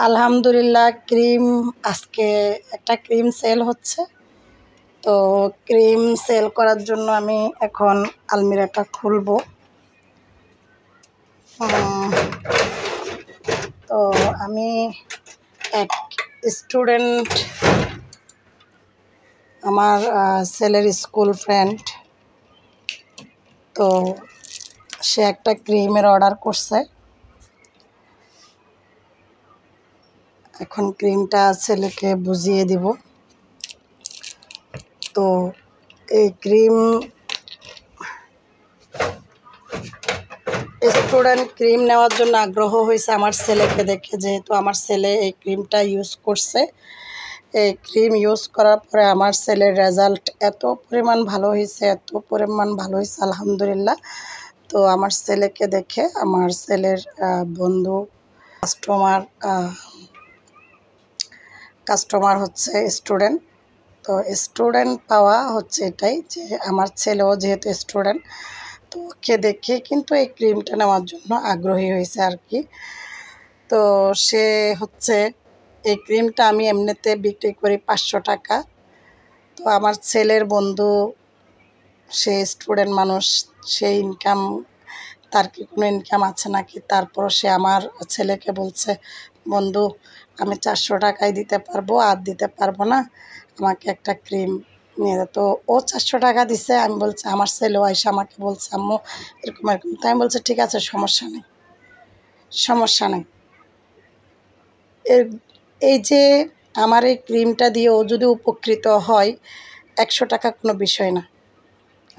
আলহামদুলিল্লাহ ক্রিম আজকে একটা ক্রিম সেল হচ্ছে। তো ক্রিম সেল করার জন্য আমি এখন আলমিরাটা খুলবো। তো আমি এক স্টুডেন্ট, আমার ছেলের স্কুল ফ্রেন্ড, তো সে একটা ক্রিমের অর্ডার করছে। এখন ক্রিমটা ছেলেকে বুঝিয়ে দিব। তো এই ক্রিম স্টুডেন্ট ক্রিম নেওয়ার জন্য আগ্রহ হয়েছে আমার ছেলেকে দেখে, যেহেতু আমার ছেলে এই ক্রিমটা ইউজ করছে। এই ক্রিম ইউজ করার পরে আমার ছেলের রেজাল্ট এত পরিমাণ ভালো হয়েছে, আলহামদুলিল্লাহ। তো আমার ছেলেকে দেখে আমার ছেলের বন্ধু কাস্টমার হচ্ছে স্টুডেন্ট। তো স্টুডেন্ট পাওয়া হচ্ছে এটাই, যে আমার ছেলেও যেহেতু স্টুডেন্ট, তো ওকে দেখে কিন্তু এই ক্রিমটা নেওয়ার জন্য আগ্রহী হয়েছে আর কি। তো সে হচ্ছে এই ক্রিমটা আমি এমনিতে বিক্রি করি 500 টাকা। তো আমার ছেলের বন্ধু, সে স্টুডেন্ট মানুষ, সে তার কি কোনো ইনকাম আছে নাকি, তারপরও সে আমার ছেলেকে বলছে, বন্ধু আমি 400 টাকায় দিতে পারবো, আর দিতে পারবো না, আমাকে একটা ক্রিম নিয়ে দে। তো ও 400 টাকা দিছে। আমি বলছি, আমার ছেলেও এসে আমাকে বলছে, আম্মু এরকম এরকম। তো আমি বলছি ঠিক আছে, সমস্যা নেই। এই যে আমার এই ক্রিমটা দিয়ে ও যদি উপকৃত হয়, 100 টাকা কোনো বিষয় না।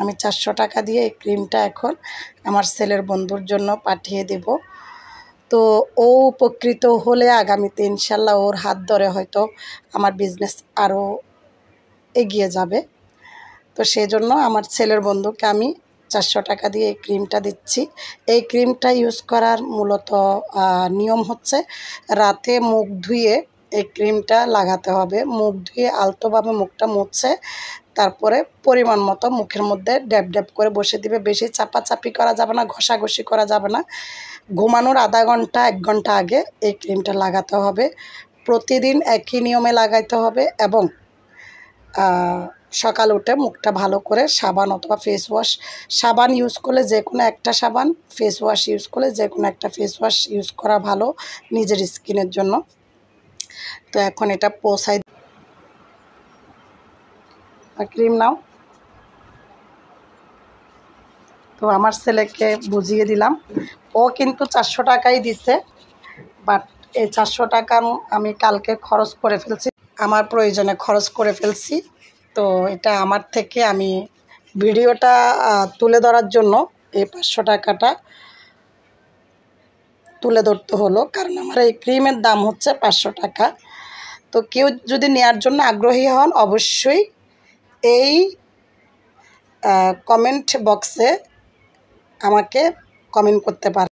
আমি 400 টাকা দিয়ে এই ক্রিমটা এখন আমার ছেলের বন্ধুর জন্য পাঠিয়ে দেব। তো ও উপকৃত হলে আগামীতে ইনশাল্লাহ ওর হাত ধরে হয়তো আমার বিজনেস আরও এগিয়ে যাবে। তো সেজন্য আমার ছেলের বন্ধুকে আমি 400 টাকা দিয়ে এই ক্রিমটা দিচ্ছি। এই ক্রিমটা ইউজ করার মূলত নিয়ম হচ্ছে, রাতে মুখ ধুয়ে এই ক্রিমটা লাগাতে হবে। মুখ ধুয়ে আলতোভাবে মুখটা মুছে তারপরে পরিমাণ মতো মুখের মধ্যে ড্যাব ড্যাব করে বসে দিবে। বেশি চাপাচাপি করা যাবে না, ঘষাঘষি করা যাবে না। ঘুমানোর আধা ঘন্টা 1 ঘন্টা আগে এই ক্রিমটা লাগাতে হবে। প্রতিদিন একই নিয়মে লাগাইতে হবে, এবং সকাল উঠে মুখটা ভালো করে সাবান অথবা ফেস ওয়াশ, সাবান ইউজ করলে যে কোনো একটা সাবান, ফেস ওয়াশ ইউজ করলে যে কোনো একটা ফেস ওয়াশ ইউজ করা ভালো নিজের স্কিনের জন্য। তো এখন এটা পৌঁছাই, ক্রিম নাও। তো আমার ছেলেকে বুঝিয়ে দিলাম। ও কিন্তু 400 টাকাই দিছে, বাট এই 400 টাকা আমি কালকে খরচ করে ফেলছি, আমার প্রয়োজনে খরচ করে ফেলছি। তো এটা আমার থেকে আমি ভিডিওটা তুলে ধরার জন্য এই 500 টাকাটা তুলে ধরতে হলো, কারণ আমার এই ক্রিমের দাম হচ্ছে 500 টাকা। তো কেউ যদি নেওয়ার জন্য আগ্রহী হন, অবশ্যই এই কমেন্ট বক্সে আমাকে কমেন্ট করতে পারেন।